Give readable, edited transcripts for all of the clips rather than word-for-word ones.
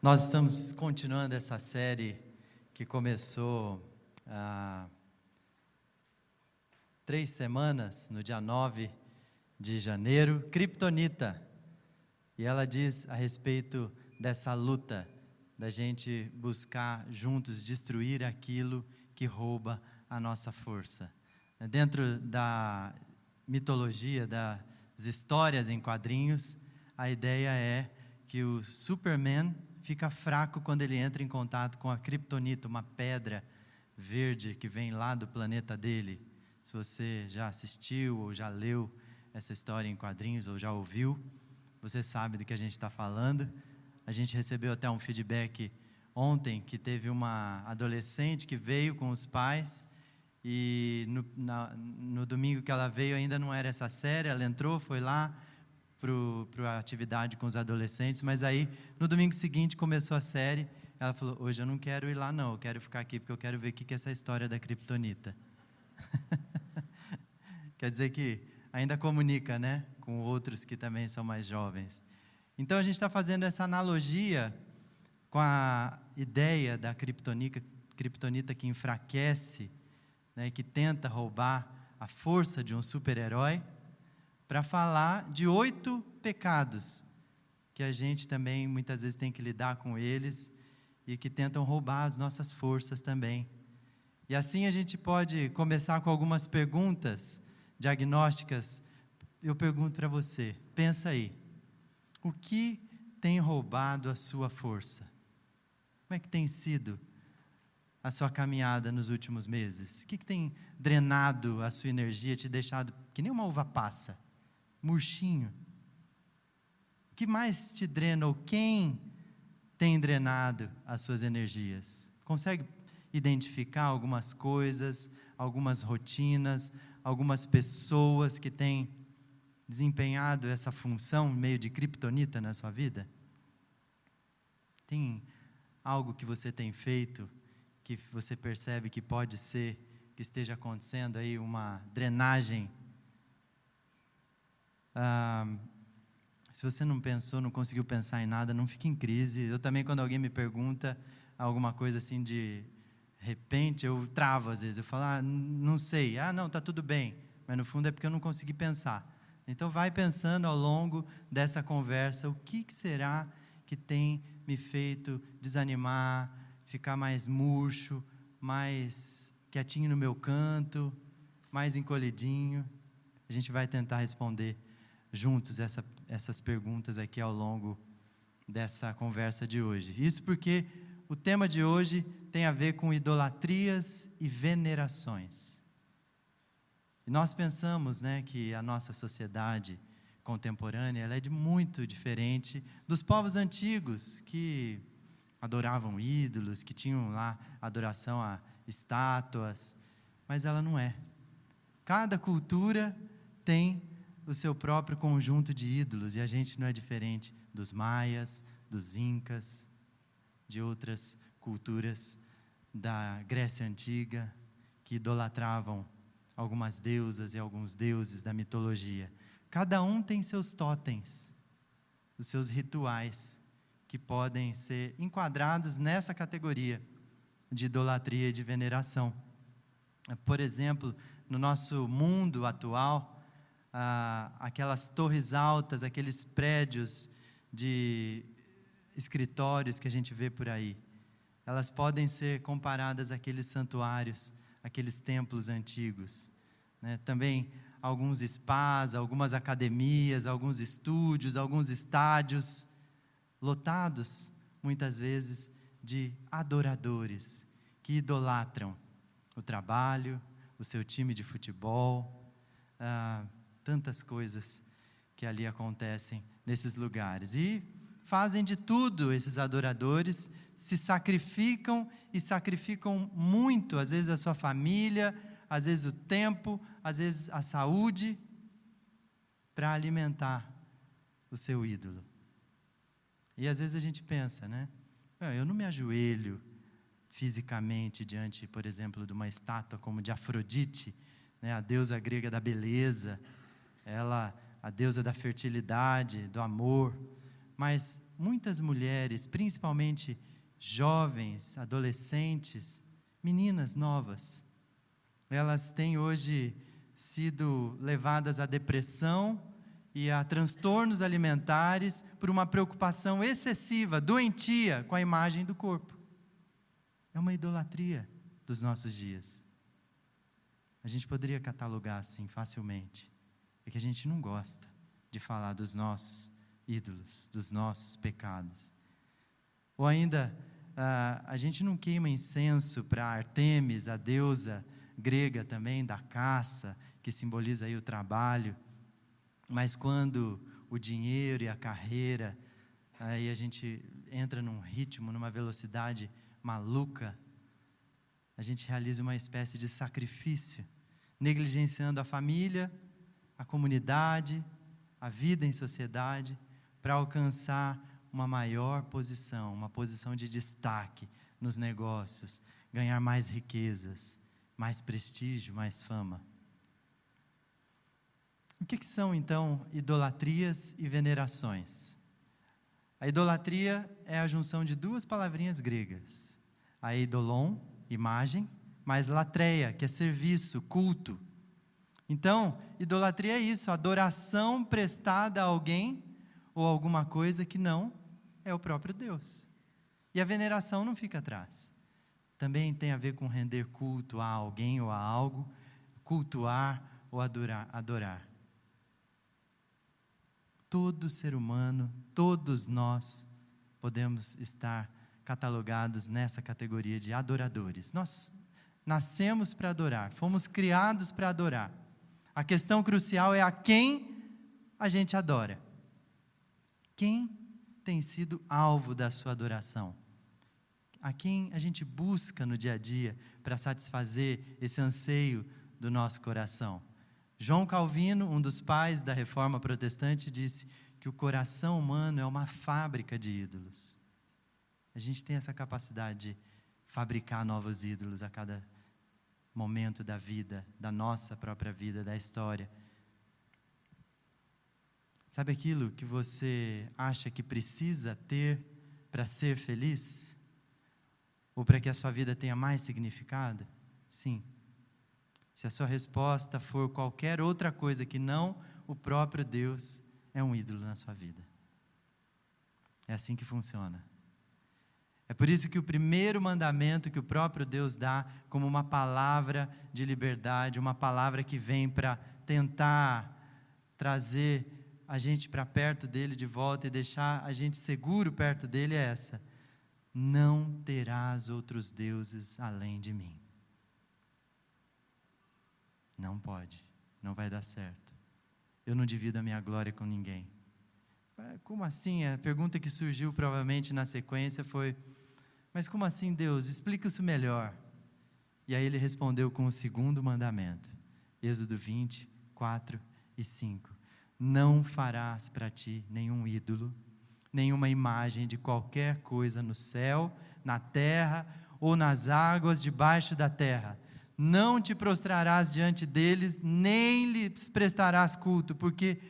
Nós estamos continuando essa série que começou há 3 semanas, no dia 9 de janeiro, Kryptonita. E ela diz a respeito dessa luta, da gente buscar juntos destruir aquilo que rouba a nossa força. Dentro da mitologia, das histórias em quadrinhos, a ideia é que o Superman fica fraco quando ele entra em contato com a Kryptonita, uma pedra verde que vem lá do planeta dele. Se você já assistiu ou já leu essa história em quadrinhos ou já ouviu, você sabe do que a gente está falando. A gente recebeu até um feedback ontem que teve uma adolescente que veio com os pais e no domingo que ela veio ainda não era essa série, ela entrou, foi lá para a atividade com os adolescentes, mas aí no domingo seguinte começou a série, ela falou, hoje eu não quero ir lá não, eu quero ficar aqui porque eu quero ver o que é essa história da Kryptonita. Quer dizer que ainda comunica, né, com outros que também são mais jovens. Então a gente está fazendo essa analogia com a ideia da Kryptonita que enfraquece, né, que tenta roubar a força de um super-herói, para falar de 8 pecados, que a gente também muitas vezes tem que lidar com eles, e que tentam roubar as nossas forças também. E assim a gente pode começar com algumas perguntas diagnósticas. Eu pergunto para você, pensa aí, o que tem roubado a sua força? Como é que tem sido a sua caminhada nos últimos meses? O que tem drenado a sua energia, te deixado que nem uma uva passa, murchinho? O que mais te drena, ou quem tem drenado as suas energias? Consegue identificar algumas coisas, algumas rotinas, algumas pessoas que têm desempenhado essa função meio de Kryptonita na sua vida? Tem algo que você tem feito que você percebe que pode ser que esteja acontecendo aí uma drenagem? Se você não pensou, não conseguiu pensar em nada, não fique em crise. Eu também, quando alguém me pergunta alguma coisa assim de repente, eu travo às vezes. Eu falo, não sei, não, está tudo bem. Mas no fundo é porque eu não consegui pensar. Então vai pensando ao longo dessa conversa, o que será que tem me feito desanimar, ficar mais murcho, mais quietinho no meu canto, mais encolhidinho. A gente vai tentar responder juntos essas perguntas aqui ao longo dessa conversa de hoje. Isso porque o tema de hoje tem a ver com idolatrias e venerações. E nós pensamos, né, que a nossa sociedade contemporânea ela é muito diferente dos povos antigos que adoravam ídolos, que tinham lá adoração a estátuas, mas ela não é. Cada cultura tem o seu próprio conjunto de ídolos, e a gente não é diferente dos maias, dos incas, de outras culturas da Grécia Antiga, que idolatravam algumas deusas e alguns deuses da mitologia. Cada um tem seus totens, os seus rituais, que podem ser enquadrados nessa categoria de idolatria e de veneração. Por exemplo, no nosso mundo atual, aquelas torres altas, aqueles prédios de escritórios que a gente vê por aí, elas podem ser comparadas àqueles santuários, aqueles templos antigos, né? Também alguns spas, algumas academias, alguns estúdios, alguns estádios, lotados, muitas vezes, de adoradores, que idolatram o trabalho, o seu time de futebol, tantas coisas que ali acontecem nesses lugares. E fazem de tudo esses adoradores, se sacrificam e sacrificam muito, às vezes a sua família, às vezes o tempo, às vezes a saúde, para alimentar o seu ídolo. E às vezes a gente pensa, né? Eu não me ajoelho fisicamente diante, por exemplo, de uma estátua como de Afrodite, né, a deusa grega da beleza, ela, a deusa da fertilidade, do amor, mas muitas mulheres, principalmente jovens, adolescentes, meninas novas, elas têm hoje sido levadas à depressão e a transtornos alimentares por uma preocupação excessiva, doentia com a imagem do corpo. É uma idolatria dos nossos dias. A gente poderia catalogar assim facilmente, porque a gente não gosta de falar dos nossos ídolos, dos nossos pecados. Ou ainda, a gente não queima incenso para Artemis, a deusa grega também da caça, que simboliza aí o trabalho, mas quando o dinheiro e a carreira, aí a gente entra num ritmo, numa velocidade maluca, a gente realiza uma espécie de sacrifício, negligenciando a família, a comunidade, a vida em sociedade, para alcançar uma maior posição, uma posição de destaque nos negócios, ganhar mais riquezas, mais prestígio, mais fama. O que são, então, idolatrias e venerações? A idolatria é a junção de duas palavrinhas gregas. A eidolon, imagem, mais latreia, que é serviço, culto. Então, idolatria é isso, adoração prestada a alguém ou alguma coisa que não é o próprio Deus. E a veneração não fica atrás. Também tem a ver com render culto a alguém ou a algo, cultuar ou adorar. Todo ser humano, todos nós, podemos estar catalogados nessa categoria de adoradores. Nós nascemos para adorar, fomos criados para adorar. A questão crucial é a quem a gente adora. Quem tem sido alvo da sua adoração? A quem a gente busca no dia a dia para satisfazer esse anseio do nosso coração? João Calvino, um dos pais da Reforma Protestante, disse que o coração humano é uma fábrica de ídolos. A gente tem essa capacidade de fabricar novos ídolos a cada momento da vida, da nossa própria vida, da história. Sabe aquilo que você acha que precisa ter para ser feliz? Ou para que a sua vida tenha mais significado? Sim. Se a sua resposta for qualquer outra coisa que não o próprio Deus, é um ídolo na sua vida. É assim que funciona. É por isso que o primeiro mandamento que o próprio Deus dá como uma palavra de liberdade, uma palavra que vem para tentar trazer a gente para perto dele de volta e deixar a gente seguro perto dele, é essa: não terás outros deuses além de mim. Não pode, não vai dar certo. Eu não divido a minha glória com ninguém. Como assim? A pergunta que surgiu provavelmente na sequência foi: mas como assim, Deus? Explica isso melhor. E aí ele respondeu com o segundo mandamento, Êxodo 20, 4 e 5. Não farás para ti nenhum ídolo, nenhuma imagem de qualquer coisa no céu, na terra ou nas águas debaixo da terra. Não te prostrarás diante deles, nem lhes prestarás culto, porque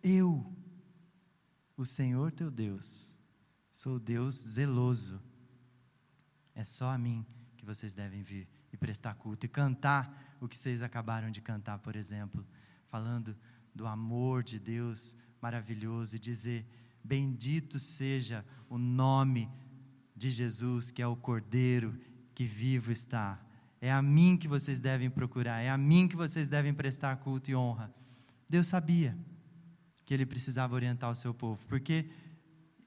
eu, o Senhor teu Deus, sou Deus zeloso. É só a mim que vocês devem vir e prestar culto e cantar o que vocês acabaram de cantar, por exemplo, falando do amor de Deus maravilhoso e dizer: bendito seja o nome de Jesus, que é o Cordeiro que vivo está. É a mim que vocês devem procurar, é a mim que vocês devem prestar culto e honra. Deus sabia que ele precisava orientar o seu povo, porque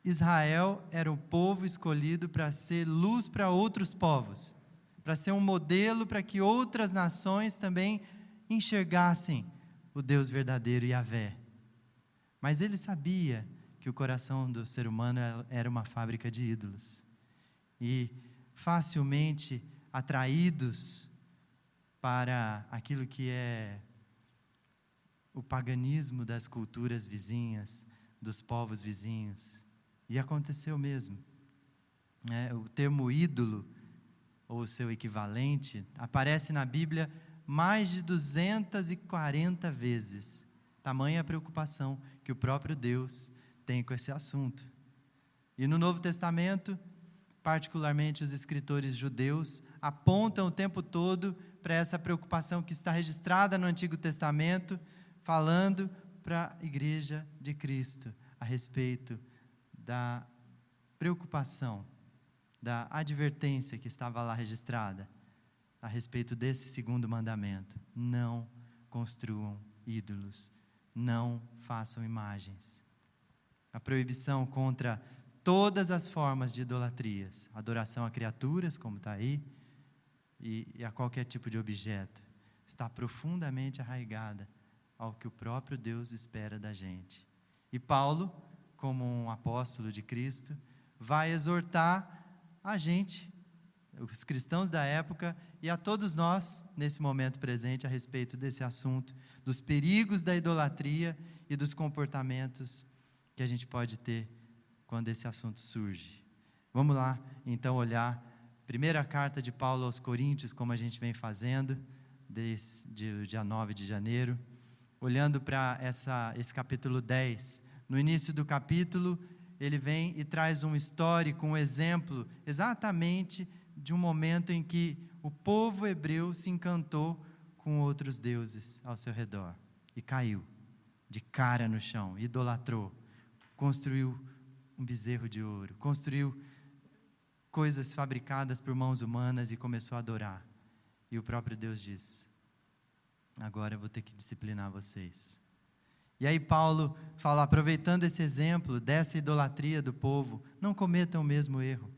Israel era o povo escolhido para ser luz para outros povos, para ser um modelo para que outras nações também enxergassem o Deus verdadeiro, Yahvé. Mas ele sabia que o coração do ser humano era uma fábrica de ídolos, e facilmente atraídos para aquilo que é o paganismo das culturas vizinhas, dos povos vizinhos. E aconteceu mesmo. O termo ídolo, ou seu equivalente, aparece na Bíblia mais de 240 vezes. Tamanha a preocupação que o próprio Deus tem com esse assunto. E no Novo Testamento, particularmente os escritores judeus, apontam o tempo todo para essa preocupação que está registrada no Antigo Testamento, falando para a igreja de Cristo a respeito da preocupação, da advertência que estava lá registrada a respeito desse segundo mandamento: não construam ídolos, não façam imagens. A proibição contra todas as formas de idolatrias, adoração a criaturas, como está aí, e a qualquer tipo de objeto, está profundamente arraigada ao que o próprio Deus espera da gente. E Paulo, como um apóstolo de Cristo, vai exortar a gente, os cristãos da época, e a todos nós, nesse momento presente, a respeito desse assunto, dos perigos da idolatria e dos comportamentos que a gente pode ter quando esse assunto surge. Vamos lá, então, olhar primeira carta de Paulo aos Coríntios, como a gente vem fazendo, desde o dia 9 de janeiro, olhando para esse capítulo 10. No início do capítulo, ele vem e traz um histórico, um exemplo, exatamente de um momento em que o povo hebreu se encantou com outros deuses ao seu redor e caiu de cara no chão, idolatrou, construiu um bezerro de ouro, construiu coisas fabricadas por mãos humanas e começou a adorar. E o próprio Deus diz: agora eu vou ter que disciplinar vocês. E aí Paulo fala, aproveitando esse exemplo dessa idolatria do povo, não cometam o mesmo erro.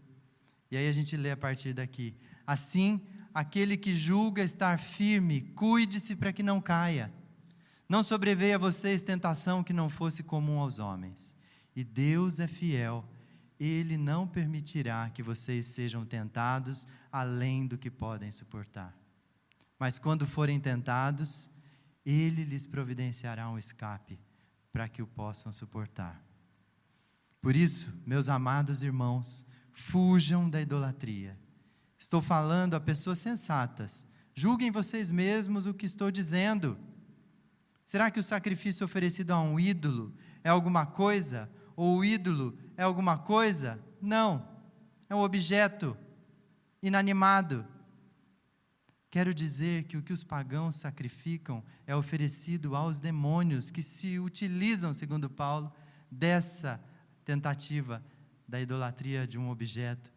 E aí a gente lê a partir daqui: assim, aquele que julga estar firme, cuide-se para que não caia. Não sobreveia a vocês tentação que não fosse comum aos homens. E Deus é fiel, Ele não permitirá que vocês sejam tentados além do que podem suportar. Mas quando forem tentados, Ele lhes providenciará um escape para que o possam suportar. Por isso, meus amados irmãos, fujam da idolatria. Estou falando a pessoas sensatas. Julguem vocês mesmos o que estou dizendo. Será que o sacrifício oferecido a um ídolo é alguma coisa? Ou o ídolo é alguma coisa? Não, é um objeto inanimado. Quero dizer que o que os pagãos sacrificam é oferecido aos demônios, que se utilizam, segundo Paulo, dessa tentativa da idolatria de um objeto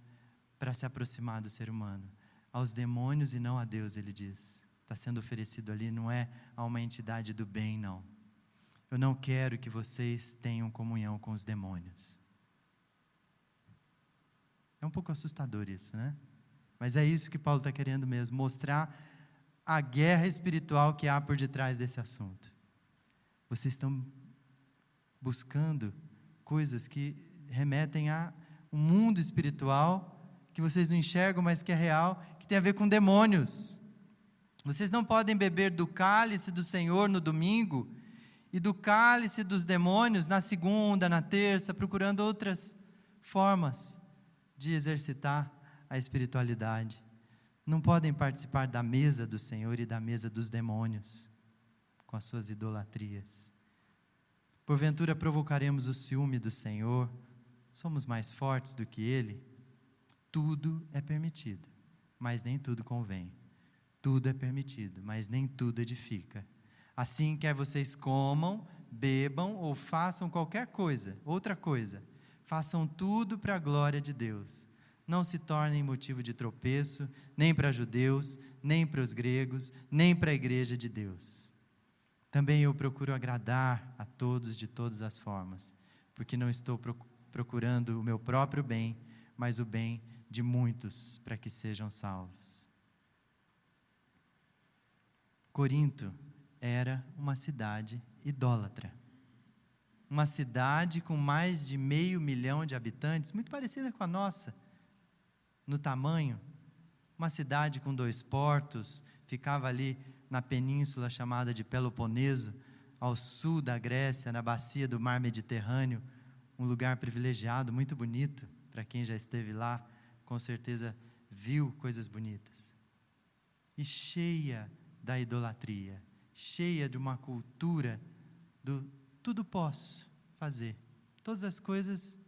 para se aproximar do ser humano. Aos demônios e não a Deus, ele diz. Está sendo oferecido ali, não é a uma entidade do bem, não. Eu não quero que vocês tenham comunhão com os demônios. É um pouco assustador isso, né? Mas é isso que Paulo está querendo mesmo, mostrar a guerra espiritual que há por detrás desse assunto. Vocês estão buscando coisas que remetem a um mundo espiritual que vocês não enxergam, mas que é real, que tem a ver com demônios. Vocês não podem beber do cálice do Senhor no domingo e do cálice dos demônios na segunda, na terça, procurando outras formas de exercitar a espiritualidade. Não podem participar da mesa do Senhor e da mesa dos demônios, com as suas idolatrias. Porventura provocaremos o ciúme do Senhor? Somos mais fortes do que Ele? Tudo é permitido, mas nem tudo convém. Tudo é permitido, mas nem tudo edifica. Assim, quer vocês comam, bebam ou façam qualquer coisa, outra coisa, façam tudo para a glória de Deus. Não se tornem motivo de tropeço, nem para judeus, nem para os gregos, nem para a igreja de Deus. Também eu procuro agradar a todos de todas as formas, porque não estou procurando o meu próprio bem, mas o bem de muitos, para que sejam salvos. Corinto era uma cidade idólatra. Uma cidade com mais de 500 mil de habitantes, muito parecida com a nossa, no tamanho. Uma cidade com 2 portos, ficava ali na península chamada de Peloponeso, ao sul da Grécia, na bacia do mar Mediterrâneo, um lugar privilegiado, muito bonito, para quem já esteve lá, com certeza viu coisas bonitas. E cheia da idolatria, cheia de uma cultura do tudo posso fazer, todas as coisas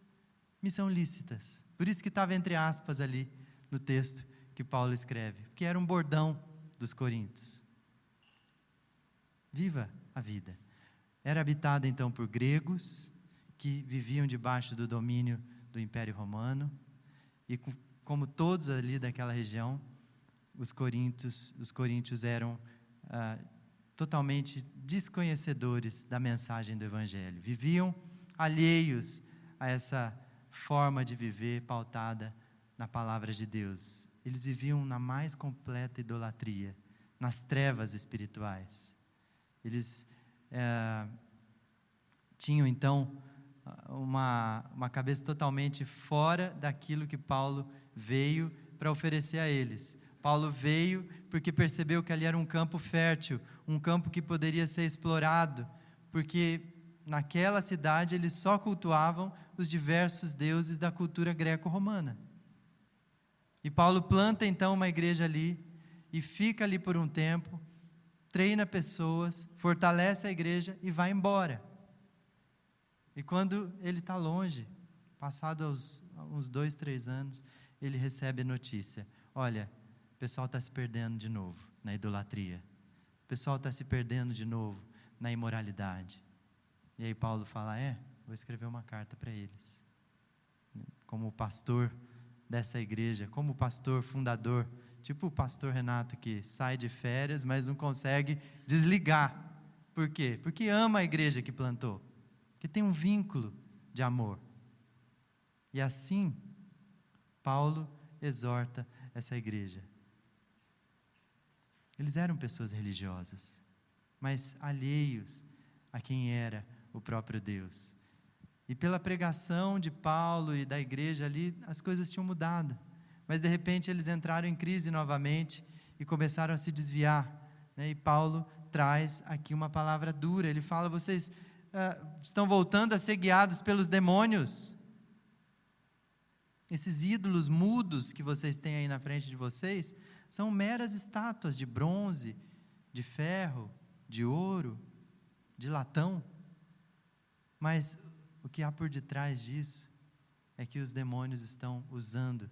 missão lícitas. Por isso que estava entre aspas ali no texto que Paulo escreve, porque era um bordão dos coríntios. Viva a vida. Era habitada então por gregos que viviam debaixo do domínio do Império Romano, e como todos ali daquela região, os coríntios eram totalmente desconhecedores da mensagem do Evangelho. Viviam alheios a essa forma de viver pautada na palavra de Deus. Eles viviam na mais completa idolatria, nas trevas espirituais. Eles tinham então uma cabeça totalmente fora daquilo que Paulo veio para oferecer a eles. Paulo veio porque percebeu que ali era um campo fértil, um campo que poderia ser explorado, porque naquela cidade eles só cultuavam os diversos deuses da cultura greco-romana. E Paulo planta então uma igreja ali, e fica ali por um tempo, treina pessoas, fortalece a igreja e vai embora. E quando ele está longe, passado uns 2, 3 anos, ele recebe a notícia: olha, o pessoal está se perdendo de novo na idolatria, o pessoal está se perdendo de novo na imoralidade. E aí Paulo fala: vou escrever uma carta para eles, como pastor dessa igreja, como pastor fundador, tipo o pastor Renato, que sai de férias, mas não consegue desligar. Por quê? Porque ama a igreja que plantou, que tem um vínculo de amor. E assim, Paulo exorta essa igreja. Eles eram pessoas religiosas, mas alheios a quem era o próprio Deus. E pela pregação de Paulo e da igreja ali, as coisas tinham mudado. Mas de repente eles entraram em crise novamente e começaram a se desviar, né? E Paulo traz aqui uma palavra dura. Ele fala: vocês estão voltando a ser guiados pelos demônios. Esses ídolos mudos que vocês têm aí na frente de vocês são meras estátuas de bronze, de ferro, de ouro, de latão. Mas o que há por detrás disso é que os demônios estão usando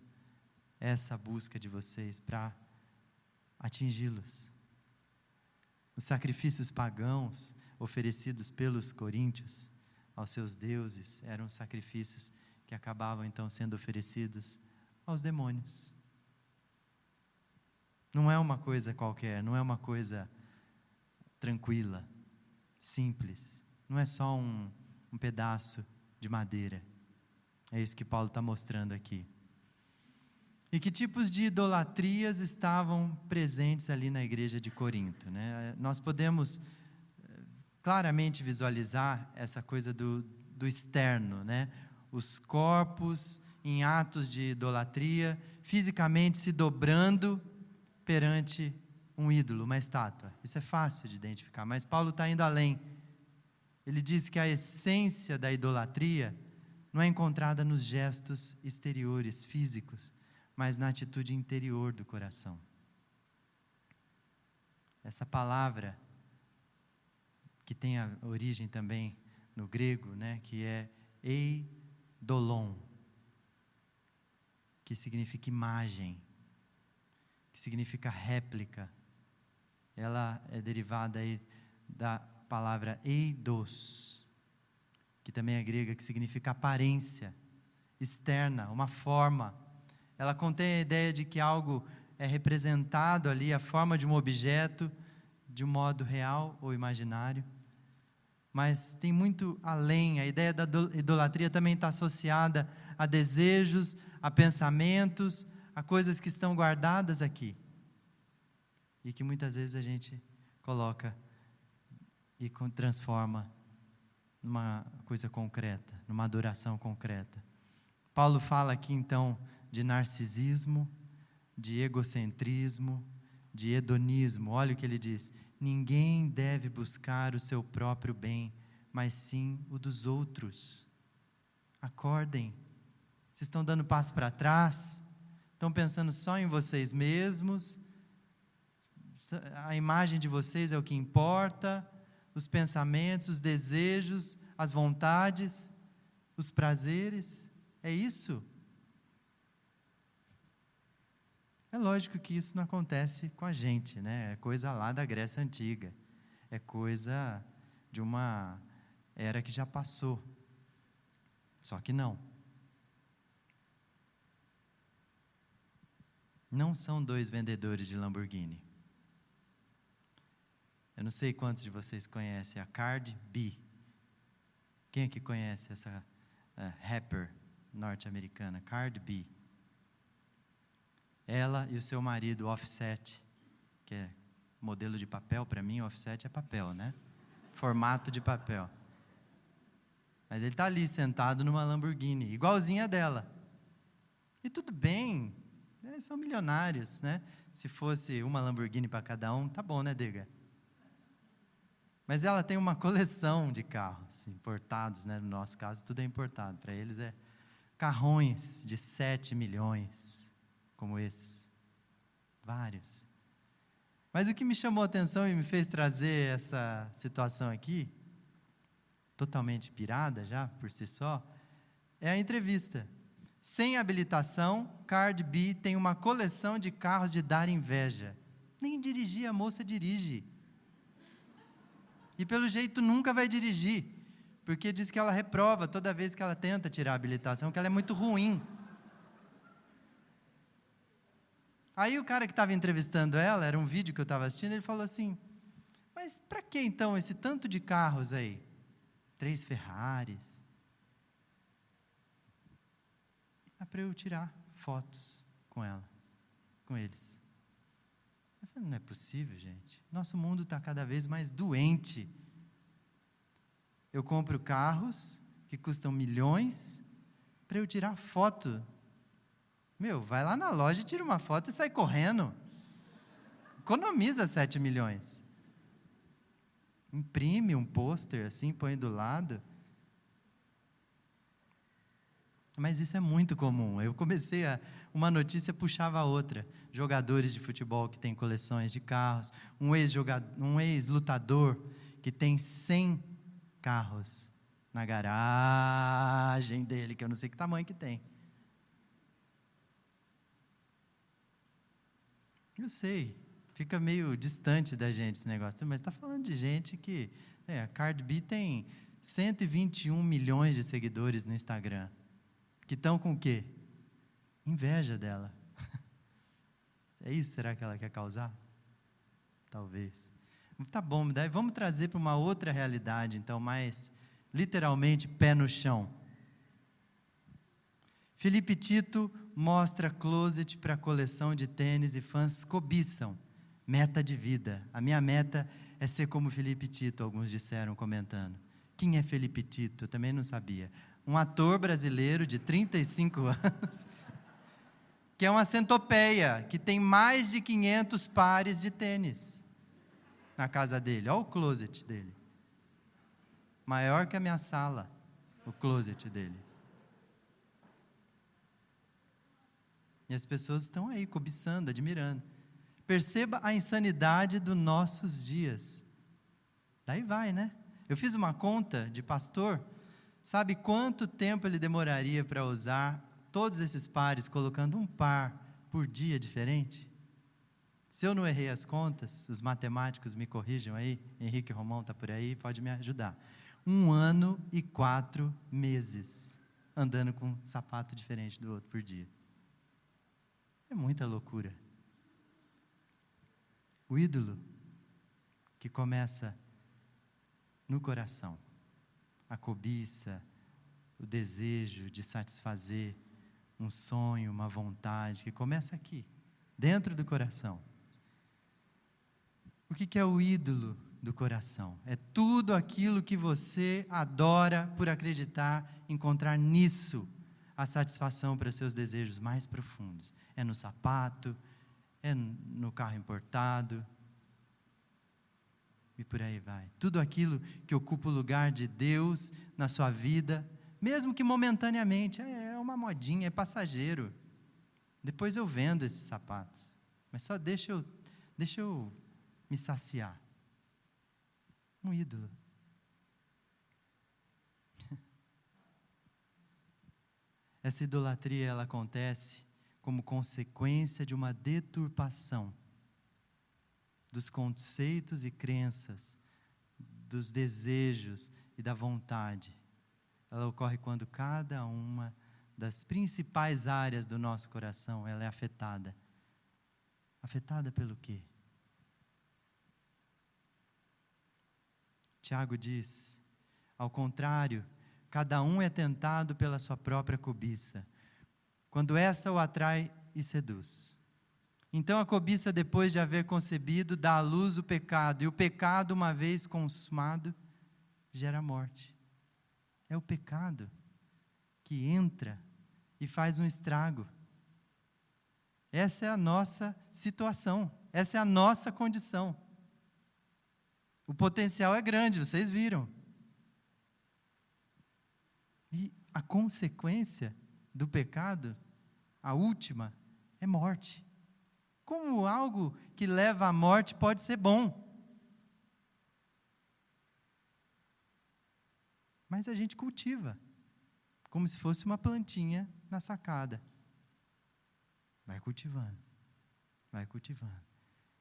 essa busca de vocês para atingi-los. Os sacrifícios pagãos oferecidos pelos coríntios aos seus deuses eram sacrifícios que acabavam então sendo oferecidos aos demônios. Não é uma coisa qualquer, não é uma coisa tranquila, simples, não é só um pedaço de madeira. É isso que Paulo está mostrando aqui. E que tipos de idolatrias estavam presentes ali na igreja de Corinto, né? Nós podemos claramente visualizar essa coisa do externo, né? Os corpos em atos de idolatria, fisicamente se dobrando perante um ídolo, uma estátua. Isso é fácil de identificar, mas Paulo está indo além. Ele diz que a essência da idolatria não é encontrada nos gestos exteriores, físicos, mas na atitude interior do coração. Essa palavra, que tem a origem também no grego, né, que é eidolon, que significa imagem, que significa réplica. Ela é derivada aí da palavra eidos, que também é grega, que significa aparência externa, uma forma. Ela contém a ideia de que algo é representado ali, a forma de um objeto, de um modo real ou imaginário. Mas tem muito além. A ideia da idolatria também está associada a desejos, a pensamentos, a coisas que estão guardadas aqui. E que muitas vezes a gente coloca e transforma numa coisa concreta, numa adoração concreta. Paulo fala aqui então de narcisismo, de egocentrismo, de hedonismo. Olha o que ele diz: ninguém deve buscar o seu próprio bem, mas sim o dos outros. Acordem, vocês estão dando passo para trás, estão pensando só em vocês mesmos, a imagem de vocês é o que importa, os pensamentos, os desejos, as vontades, os prazeres. É isso? É lógico que isso não acontece com a gente, né? É coisa lá da Grécia Antiga. É coisa de uma era que já passou. Só que não. Não são dois vendedores de Lamborghini. Eu não sei quantos de vocês conhecem a Cardi B. Quem aqui conhece essa rapper norte-americana, Cardi B? Ela e o seu marido, Offset, que é modelo de papel, para mim, Offset é papel, né? Formato de papel. Mas ele está ali sentado numa Lamborghini, igualzinha dela. E tudo bem, né? São milionários, né? Se fosse uma Lamborghini para cada um, tá bom, né, Dega? Mas ela tem uma coleção de carros importados, né? No nosso caso, tudo é importado. Para eles é carrões de 7 milhões, como esses. Vários. Mas o que me chamou a atenção e me fez trazer essa situação aqui, totalmente pirada já, por si só, é a entrevista. Sem habilitação, Cardi B tem uma coleção de carros de dar inveja. Nem dirigir a moça dirige. E pelo jeito nunca vai dirigir, porque diz que ela reprova toda vez que ela tenta tirar a habilitação, que ela é muito ruim. Aí o cara que estava entrevistando ela, era um vídeo que eu estava assistindo, ele falou assim, mas para que então esse tanto de carros aí? 3 Ferraris. É para eu tirar fotos com ela, com eles. Eu falei, não é possível, gente. Nosso mundo está cada vez mais doente. Eu compro carros que custam milhões para eu tirar foto. Meu, vai lá na loja, tira uma foto e sai correndo. Economiza 7 milhões. Imprime um pôster assim, põe do lado. Mas isso é muito comum. Eu comecei uma notícia puxava a outra. Jogadores de futebol que têm coleções de carros, um ex-lutador que tem 100 carros na garagem dele, que eu não sei que tamanho que tem. Eu sei, fica meio distante da gente esse negócio, mas está falando de gente que... a Cardi B tem 121 milhões de seguidores no Instagram. Que estão com o quê? Inveja dela. É isso, será que ela quer causar? Talvez. Tá bom, daí vamos trazer para uma outra realidade, então, mais literalmente pé no chão. Felipe Tito mostra closet para coleção de tênis e fãs cobiçam. Meta de vida. A minha meta é ser como Felipe Tito, alguns disseram comentando. Quem é Felipe Tito? Eu também não sabia. Um ator brasileiro de 35 anos, que é uma centopeia, que tem mais de 500 pares de tênis na casa dele. Olha o closet dele. Maior que a minha sala, o closet dele. E as pessoas estão aí cobiçando, admirando. Perceba a insanidade dos nossos dias. Daí vai, né? Eu fiz uma conta de pastor. Sabe quanto tempo ele demoraria para usar todos esses pares, colocando um par por dia diferente? Se eu não errei as contas, os matemáticos me corrijam aí, Henrique Romão está por aí, pode me ajudar. 1 ano e 4 meses, andando com um sapato diferente do outro por dia. É muita loucura. O ídolo que começa no coração. A cobiça, o desejo de satisfazer um sonho, uma vontade, que começa aqui, dentro do coração. O que é o ídolo do coração? É tudo aquilo que você adora por acreditar, encontrar nisso a satisfação para seus desejos mais profundos. É no sapato, é no carro importado, e por aí vai. Tudo aquilo que ocupa o lugar de Deus na sua vida, mesmo que momentaneamente, é uma modinha, é passageiro. Depois eu vendo esses sapatos, mas só deixa eu me saciar. Um ídolo. Essa idolatria, ela acontece como consequência de uma deturpação dos conceitos e crenças, dos desejos e da vontade. Ela ocorre quando cada uma das principais áreas do nosso coração, ela é afetada. Afetada pelo quê? Tiago diz, ao contrário, cada um é tentado pela sua própria cobiça, quando essa o atrai e seduz. Então a cobiça, depois de haver concebido, dá à luz o pecado, e o pecado, uma vez consumado, gera morte. É o pecado que entra e faz um estrago. Essa é a nossa situação, essa é a nossa condição. O potencial é grande, vocês viram. E a consequência do pecado, a última, é morte. Como algo que leva à morte pode ser bom? Mas a gente cultiva, como se fosse uma plantinha na sacada. Vai cultivando, vai cultivando.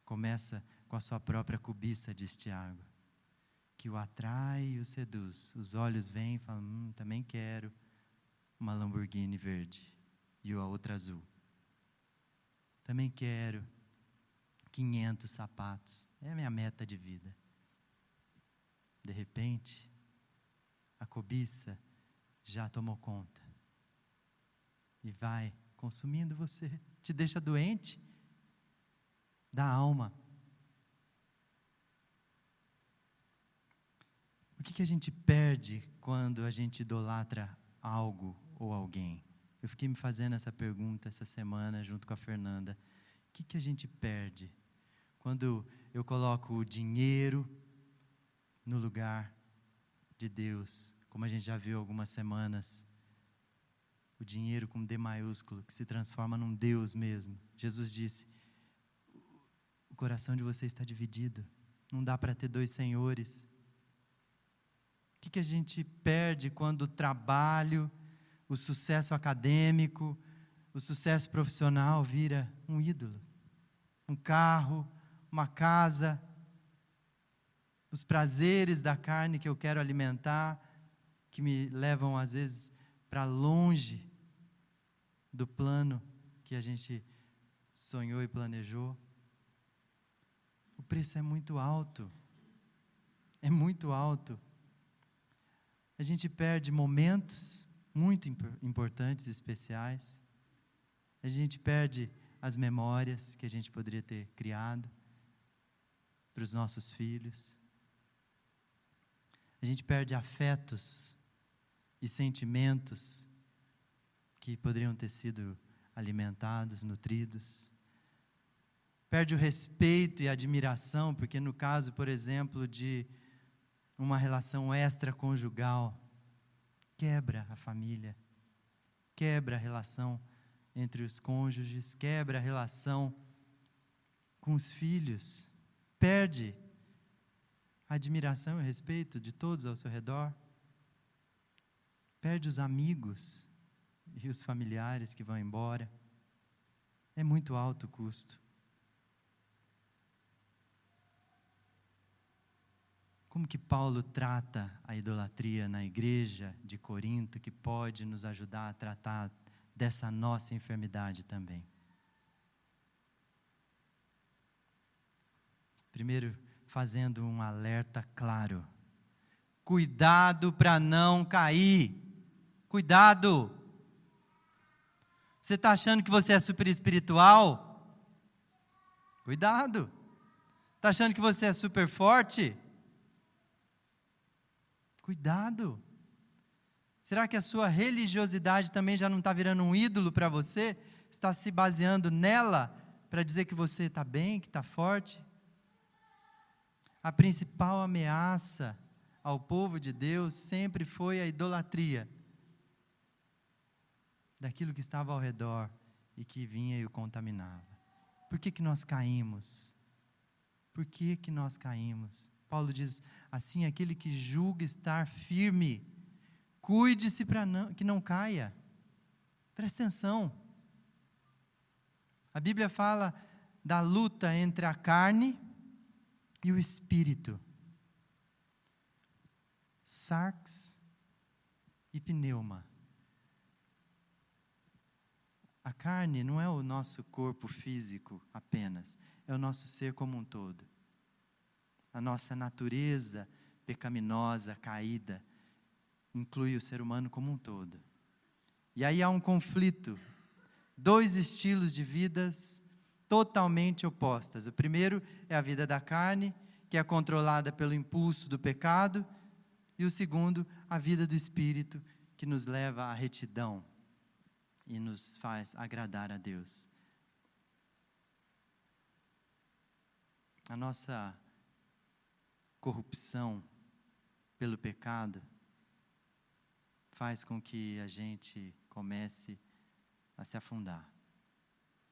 Começa com a sua própria cobiça, diz Tiago, que o atrai e o seduz. Os olhos vêm e falam, também quero uma Lamborghini verde e a outra azul. Também quero 500 sapatos. É a minha meta de vida. De repente, a cobiça já tomou conta. E vai consumindo você. Te deixa doente da alma. O que a gente perde quando a gente idolatra algo ou alguém? Eu fiquei me fazendo essa pergunta essa semana junto com a Fernanda. O que a gente perde quando eu coloco o dinheiro no lugar de Deus? Como a gente já viu algumas semanas, o dinheiro com D maiúsculo, que se transforma num Deus mesmo. Jesus disse, o coração de vocês está dividido, não dá para ter dois senhores. O que a gente perde quando o trabalho, o sucesso acadêmico, o sucesso profissional vira um ídolo? Um carro, uma casa, os prazeres da carne que eu quero alimentar, que me levam às vezes para longe do plano que a gente sonhou e planejou. O preço é muito alto. É muito alto. A gente perde momentos muito importantes e especiais. A gente perde as memórias que a gente poderia ter criado para os nossos filhos. A gente perde afetos e sentimentos que poderiam ter sido alimentados, nutridos. Perde o respeito e a admiração, porque no caso, por exemplo, de uma relação extraconjugal, quebra a família, quebra a relação entre os cônjuges, quebra a relação com os filhos, perde a admiração e o respeito de todos ao seu redor, perde os amigos e os familiares que vão embora. É muito alto o custo. Como que Paulo trata a idolatria na igreja de Corinto, que pode nos ajudar a tratar dessa nossa enfermidade também? Primeiro, fazendo um alerta claro. Cuidado para não cair. Cuidado. Você está achando que você é super espiritual? Cuidado. Está achando que você é super forte? Cuidado. Será que a sua religiosidade também já não está virando um ídolo para você? Está se baseando nela para dizer que você está bem, que está forte? A principal ameaça ao povo de Deus sempre foi a idolatria daquilo que estava ao redor e que vinha e o contaminava. Por que nós caímos? Por que nós caímos? Paulo diz, assim, aquele que julga estar firme, cuide-se para que não caia. Presta atenção. A Bíblia fala da luta entre a carne e o espírito. Sarx e pneuma. A carne não é o nosso corpo físico apenas, é o nosso ser como um todo. A nossa natureza pecaminosa, caída, inclui o ser humano como um todo. E aí há um conflito, 2 estilos de vidas totalmente opostas. O primeiro é a vida da carne, que é controlada pelo impulso do pecado, e o segundo, a vida do espírito, que nos leva à retidão e nos faz agradar a Deus. A nossa corrupção pelo pecado faz com que a gente comece a se afundar.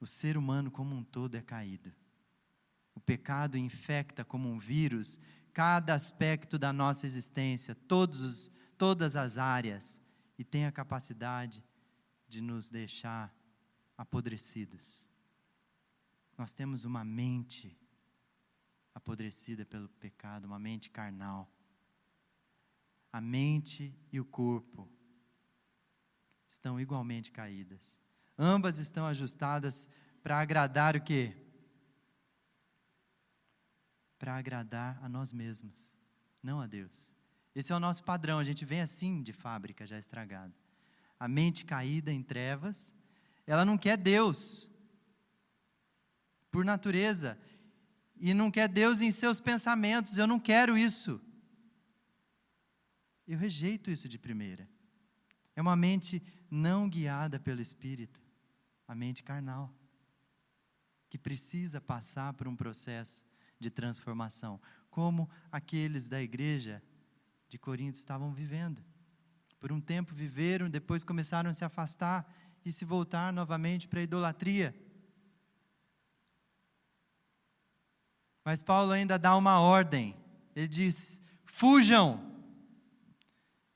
O ser humano como um todo é caído. O pecado infecta como um vírus cada aspecto da nossa existência, todas as áreas, e tem a capacidade de nos deixar apodrecidos. Nós temos uma mente apodrecida pelo pecado, uma mente carnal. A mente e o corpo estão igualmente caídas. Ambas estão ajustadas para agradar o quê? Para agradar a nós mesmos, não a Deus. Esse é o nosso padrão, a gente vem assim de fábrica, já estragado. A mente caída em trevas, ela não quer Deus, por natureza, e não quer Deus em seus pensamentos. Eu não quero isso. Eu rejeito isso de primeira. É uma mente não guiada pelo Espírito, a mente carnal, que precisa passar por um processo de transformação, como aqueles da igreja de Corinto estavam vivendo. Por um tempo viveram, depois começaram a se afastar e se voltar novamente para a idolatria. Mas Paulo ainda dá uma ordem. Ele diz: fujam.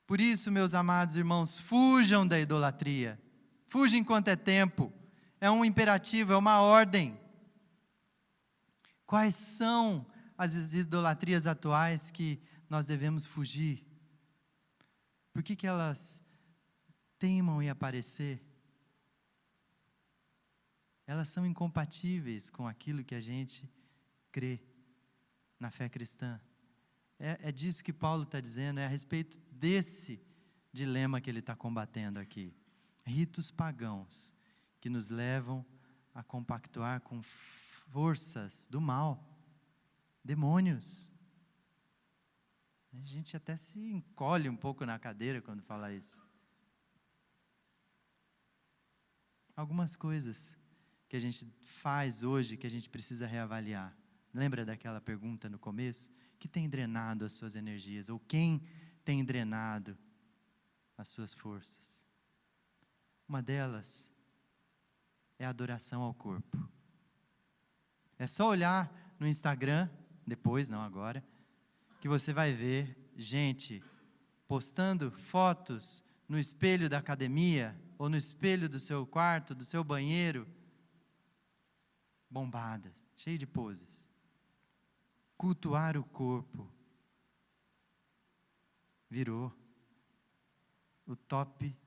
Por isso, meus amados irmãos, fujam da idolatria. Fujam enquanto é tempo. É um imperativo, é uma ordem. Quais são as idolatrias atuais que nós devemos fugir? Por que elas teimam em aparecer? Elas são incompatíveis com aquilo que a gente crê na fé cristã. É disso que Paulo está dizendo, é a respeito desse dilema que ele está combatendo aqui. Ritos pagãos que nos levam a compactuar com forças do mal, demônios. A gente até se encolhe um pouco na cadeira quando fala isso. Algumas coisas que a gente faz hoje que a gente precisa reavaliar. Lembra daquela pergunta no começo? Que tem drenado as suas energias? Ou quem tem drenado as suas forças? Uma delas é a adoração ao corpo. É só olhar no Instagram, depois, não agora, que você vai ver gente postando fotos no espelho da academia, ou no espelho do seu quarto, do seu banheiro, bombada, cheio de poses. Cultuar o corpo virou o top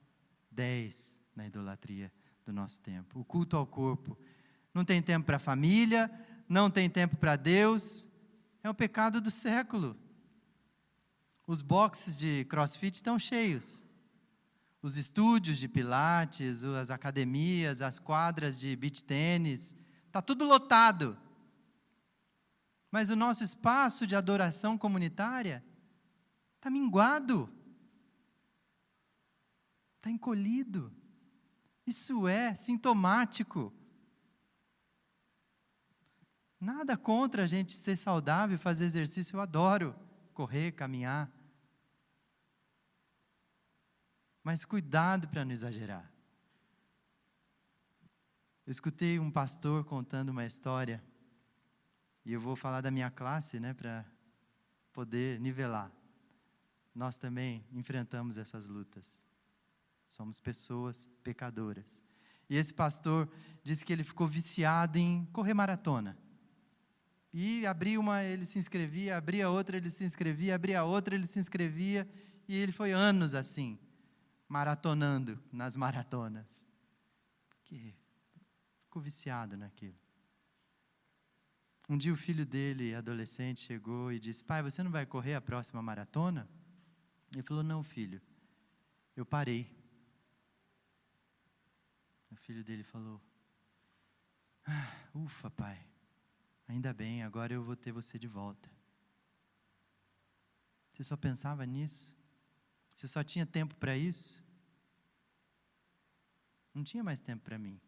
10 na idolatria do nosso tempo. O culto ao corpo. Não tem tempo para a família, não tem tempo para Deus. É o pecado do século. Os boxes de CrossFit estão cheios. Os estúdios de pilates, as academias, as quadras de beach tênis, está tudo lotado. Mas o nosso espaço de adoração comunitária está minguado. Está encolhido. Isso é sintomático. Nada contra a gente ser saudável e fazer exercício, eu adoro correr, caminhar. Mas cuidado para não exagerar. Eu escutei um pastor contando uma história, e eu vou falar da minha classe, para poder nivelar. Nós também enfrentamos essas lutas. Somos pessoas pecadoras. E esse pastor disse que ele ficou viciado em correr maratona. E abria uma, ele se inscrevia, abria outra, ele se inscrevia, abria outra, ele se inscrevia, e ele foi anos assim, maratonando nas maratonas. Porque ficou viciado naquilo. Um dia o filho dele, adolescente, chegou e disse: pai, você não vai correr a próxima maratona? Ele falou: não, filho, eu parei. O filho dele falou: ufa, pai, ainda bem, agora eu vou ter você de volta. Você só pensava nisso? Você só tinha tempo para isso? Não tinha mais tempo para mim.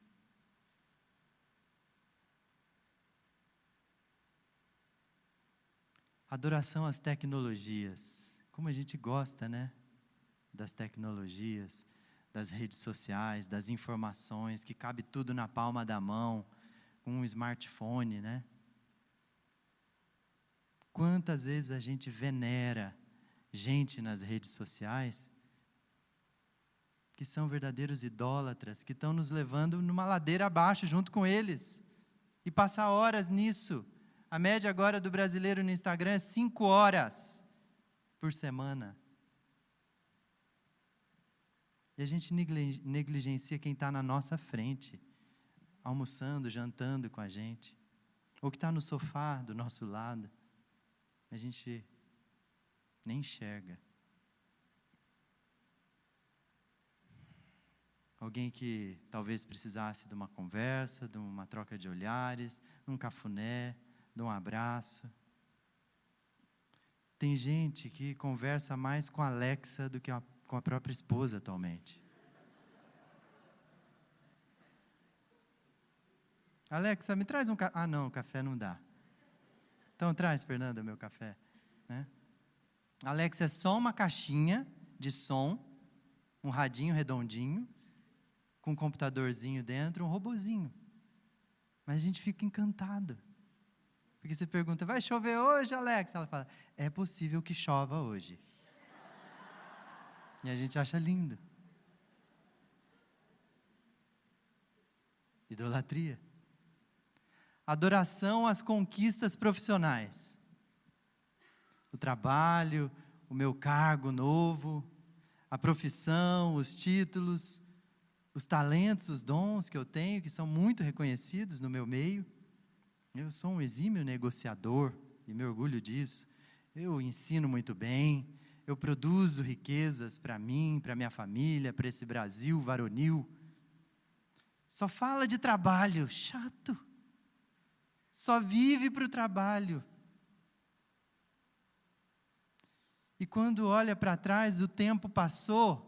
Adoração às tecnologias. Como a gente gosta, né? Das tecnologias, das redes sociais, das informações, que cabe tudo na palma da mão, com um smartphone, né? Quantas vezes a gente venera gente nas redes sociais que são verdadeiros idólatras, que estão nos levando numa ladeira abaixo junto com eles, e passar horas nisso. A média agora do brasileiro no Instagram é 5 horas por semana. E a gente negligencia quem está na nossa frente, almoçando, jantando com a gente, ou que está no sofá do nosso lado. A gente nem enxerga. Alguém que talvez precisasse de uma conversa, de uma troca de olhares, de um cafuné, de um abraço. Tem gente que conversa mais com a Alexa do que com a própria esposa atualmente. Alexa, me traz um café. Ah, não, café não dá. Então traz, Fernanda, meu café. Né? Alexa é só uma caixinha de som, um radinho redondinho, com um computadorzinho dentro, um robozinho. Mas a gente fica encantado. Porque você pergunta: vai chover hoje, Alexa? Ela fala: é possível que chova hoje. E a gente acha lindo. Idolatria. Adoração às conquistas profissionais. O trabalho, o meu cargo novo, a profissão, os títulos, os talentos, os dons que eu tenho, que são muito reconhecidos no meu meio. Eu sou um exímio negociador e me orgulho disso. Eu ensino muito bem, eu produzo riquezas para mim, para minha família, para esse Brasil varonil. Só fala de trabalho, chato. Só vive para o trabalho. E quando olha para trás, o tempo passou,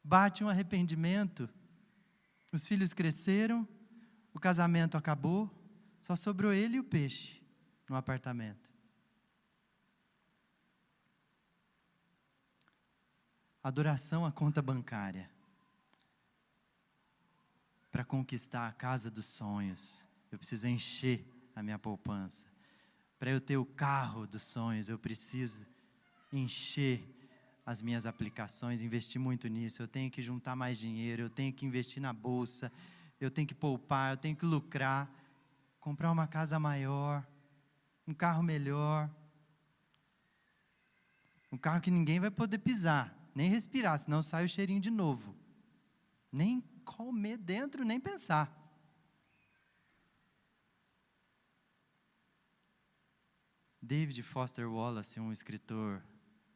bate um arrependimento. Os filhos cresceram, o casamento acabou, só sobrou ele e o peixe no apartamento. Adoração à conta bancária. Para conquistar a casa dos sonhos, eu preciso encher a minha poupança. Para eu ter o carro dos sonhos, eu preciso encher as minhas aplicações, investir muito nisso. Eu tenho que juntar mais dinheiro, eu tenho que investir na bolsa, eu tenho que poupar, eu tenho que lucrar, comprar uma casa maior, um carro melhor, um carro que ninguém vai poder pisar, nem respirar, senão sai o cheirinho de novo. Nem comer dentro, nem pensar. David Foster Wallace, um escritor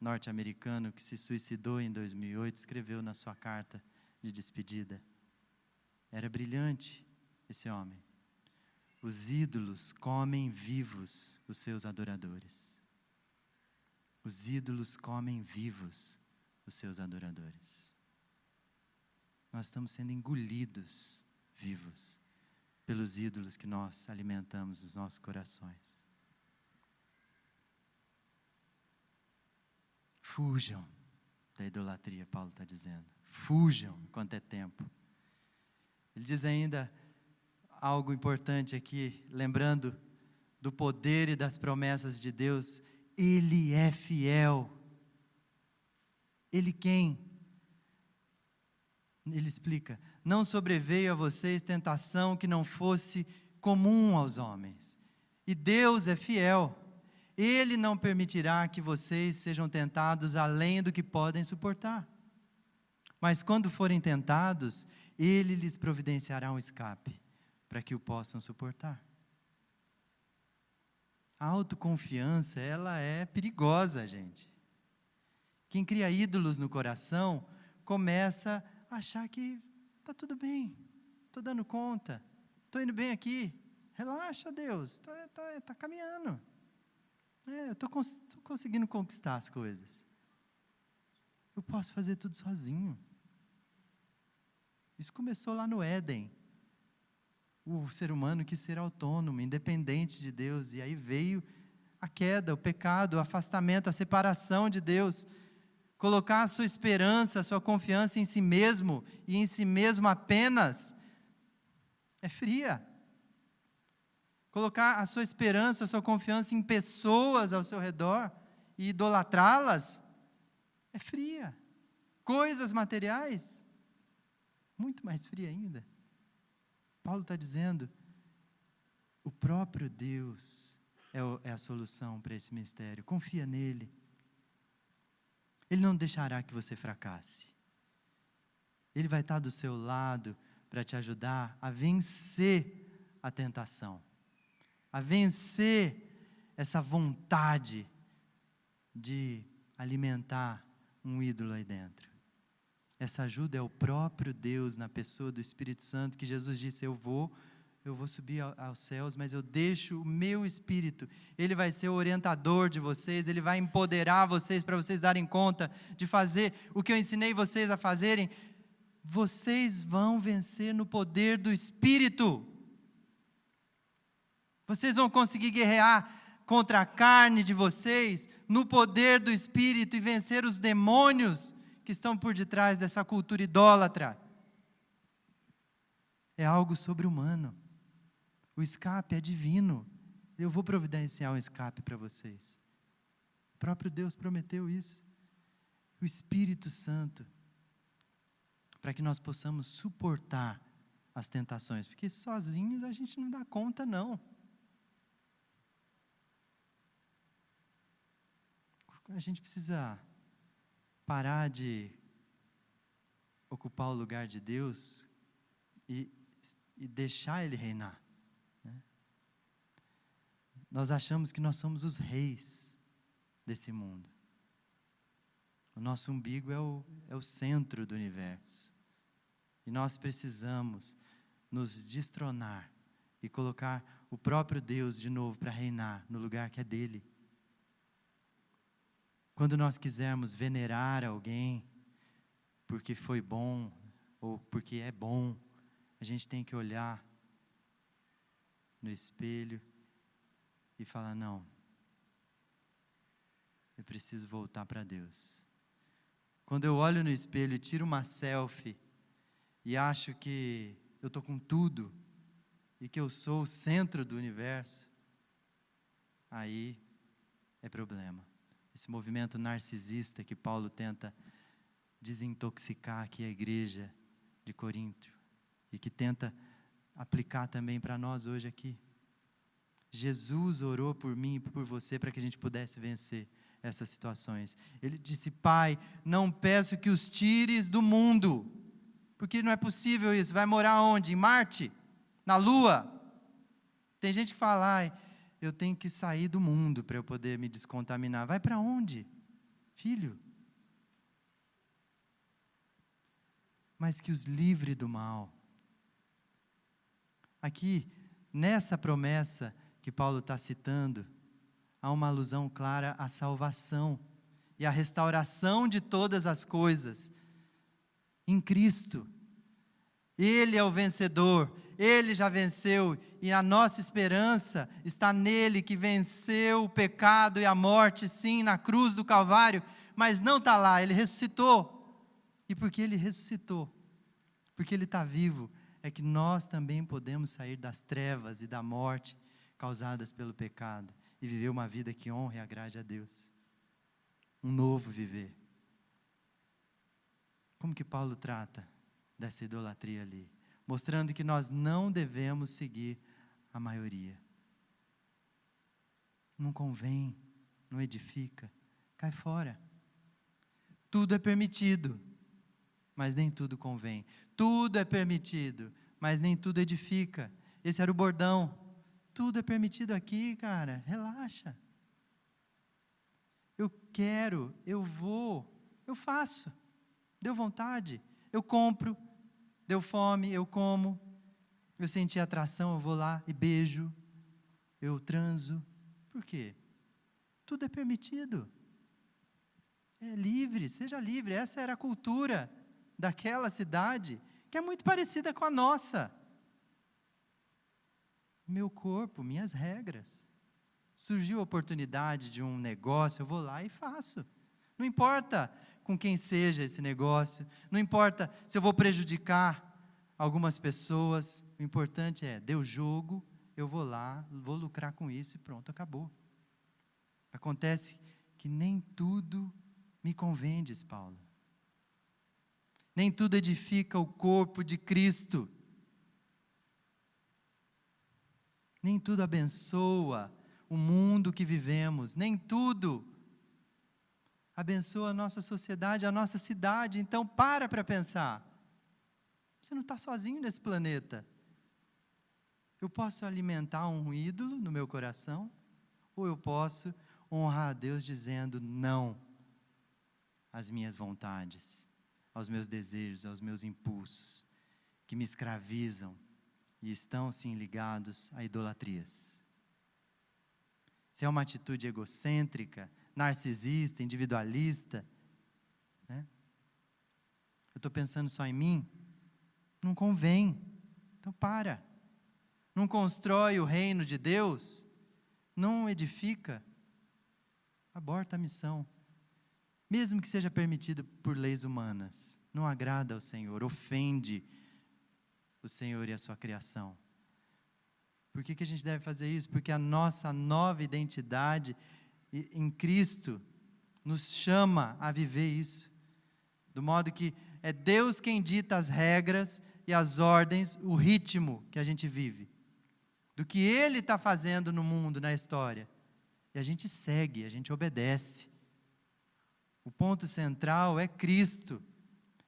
norte-americano que se suicidou em 2008, escreveu na sua carta de despedida. Era brilhante esse homem. Os ídolos comem vivos os seus adoradores. Os ídolos comem vivos os seus adoradores. Nós estamos sendo engolidos vivos pelos ídolos que nós alimentamos nos nossos corações. Fujam da idolatria, Paulo está dizendo. Fujam enquanto é tempo. Ele diz ainda algo importante aqui, lembrando do poder e das promessas de Deus. Ele é fiel. Ele quem? Ele explica: não sobreveio a vocês tentação que não fosse comum aos homens. E Deus é fiel. Ele não permitirá que vocês sejam tentados além do que podem suportar. Mas quando forem tentados, Ele lhes providenciará um escape, para que o possam suportar. A autoconfiança, ela é perigosa, gente. Quem cria ídolos no coração, começa a achar que está tudo bem, estou dando conta, estou indo bem aqui, relaxa, Deus, está caminhando. Eu estou conseguindo conquistar as coisas. Eu posso fazer tudo sozinho. Isso começou lá no Éden. O ser humano quis ser autônomo, independente de Deus, e aí veio a queda, o pecado, o afastamento, a separação de Deus. Colocar a sua esperança, a sua confiança em si mesmo, e em si mesmo apenas, é fria. Colocar a sua esperança, a sua confiança em pessoas ao seu redor, e idolatrá-las, é fria. Coisas materiais, muito mais fria ainda. Paulo está dizendo, o próprio Deus é a solução para esse mistério. Confia nele. Ele não deixará que você fracasse. Ele vai estar do seu lado para te ajudar a vencer a tentação, a vencer essa vontade de alimentar um ídolo aí dentro. Essa ajuda é o próprio Deus na pessoa do Espírito Santo, que Jesus disse: eu vou subir aos céus, mas eu deixo o meu Espírito. Ele vai ser o orientador de vocês, Ele vai empoderar vocês para vocês darem conta de fazer o que eu ensinei vocês a fazerem. Vocês vão vencer no poder do Espírito. Vocês vão conseguir guerrear contra a carne de vocês, no poder do Espírito, e vencer os demônios que estão por detrás dessa cultura idólatra. É algo sobre-humano. O escape é divino. Eu vou providenciar um escape para vocês. O próprio Deus prometeu isso. O Espírito Santo, para que nós possamos suportar as tentações, porque sozinhos a gente não dá conta, não. A gente precisa parar de ocupar o lugar de Deus e deixar Ele reinar, né? Nós achamos que nós somos os reis desse mundo. O nosso umbigo é o centro do universo. E nós precisamos nos destronar e colocar o próprio Deus de novo para reinar no lugar que é dele. Quando nós quisermos venerar alguém porque foi bom ou porque é bom, a gente tem que olhar no espelho e falar: não, eu preciso voltar para Deus. Quando eu olho no espelho e tiro uma selfie e acho que eu estou com tudo e que eu sou o centro do universo, aí é problema. Esse movimento narcisista que Paulo tenta desintoxicar aqui a igreja de Corinto e que tenta aplicar também para nós hoje aqui. Jesus orou por mim e por você para que a gente pudesse vencer essas situações. Ele disse: Pai, não peço que os tires do mundo, porque não é possível isso. Vai morar onde? Em Marte? Na Lua? Tem gente que fala: eu tenho que sair do mundo para eu poder me descontaminar. Vai para onde, filho? Mas que os livre do mal. Aqui, nessa promessa que Paulo está citando, há uma alusão clara à salvação e à restauração de todas as coisas em Cristo. Ele é o vencedor, Ele já venceu, e a nossa esperança está nele, que venceu o pecado e a morte, sim, na cruz do Calvário, mas não está lá, Ele ressuscitou. E porque Ele ressuscitou, porque Ele está vivo, é que nós também podemos sair das trevas e da morte causadas pelo pecado e viver uma vida que honre e agrade a Deus. Um novo viver. Como que Paulo trata dessa idolatria ali, mostrando que nós não devemos seguir a maioria. Não convém, não edifica, cai fora. Tudo é permitido, mas nem tudo convém. Tudo é permitido, mas nem tudo edifica. Esse era o bordão. Tudo é permitido aqui, cara, relaxa. Eu quero, eu vou, eu faço. Deu vontade, eu compro. Deu fome, eu como. Eu senti atração, eu vou lá e beijo. Eu transo. Por quê? Tudo é permitido. É livre, seja livre. Essa era a cultura daquela cidade, que é muito parecida com a nossa. Meu corpo, minhas regras. Surgiu a oportunidade de um negócio, eu vou lá e faço. Não importa com quem seja esse negócio, não importa se eu vou prejudicar algumas pessoas, o importante é, deu jogo, eu vou lá, vou lucrar com isso e pronto, acabou. Acontece que nem tudo me convém, diz Paulo. Nem tudo edifica o corpo de Cristo. Nem tudo abençoa o mundo que vivemos, nem tudo abençoa a nossa sociedade, a nossa cidade. Então para pensar. Você não está sozinho nesse planeta. Eu posso alimentar um ídolo no meu coração, ou eu posso honrar a Deus dizendo não às minhas vontades, aos meus desejos, aos meus impulsos, que me escravizam e estão sim ligados a idolatrias. Se é uma atitude egocêntrica, narcisista, individualista, né? Eu estou pensando só em mim, não convém, então para. Não constrói o reino de Deus, não edifica, aborta a missão. Mesmo que seja permitido por leis humanas, não agrada ao Senhor, ofende o Senhor e a sua criação. Por que a gente deve fazer isso? Porque a nossa nova identidade em Cristo nos chama a viver isso, do modo que é Deus quem dita as regras e as ordens, o ritmo que a gente vive, do que Ele está fazendo no mundo, na história, e a gente segue, a gente obedece. O ponto central é Cristo,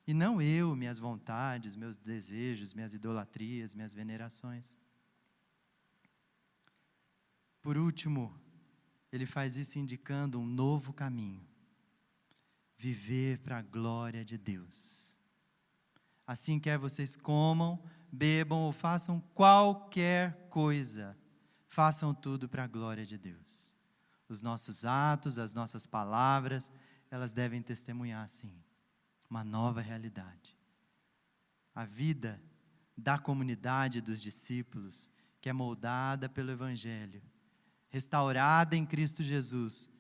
e não eu, minhas vontades, meus desejos, minhas idolatrias, minhas venerações. Por último, ele faz isso indicando um novo caminho. Viver para a glória de Deus. Assim quer vocês comam, bebam ou façam qualquer coisa, façam tudo para a glória de Deus. Os nossos atos, as nossas palavras, elas devem testemunhar, sim, uma nova realidade. A vida da comunidade dos discípulos, que é moldada pelo Evangelho, restaurada em Cristo Jesus,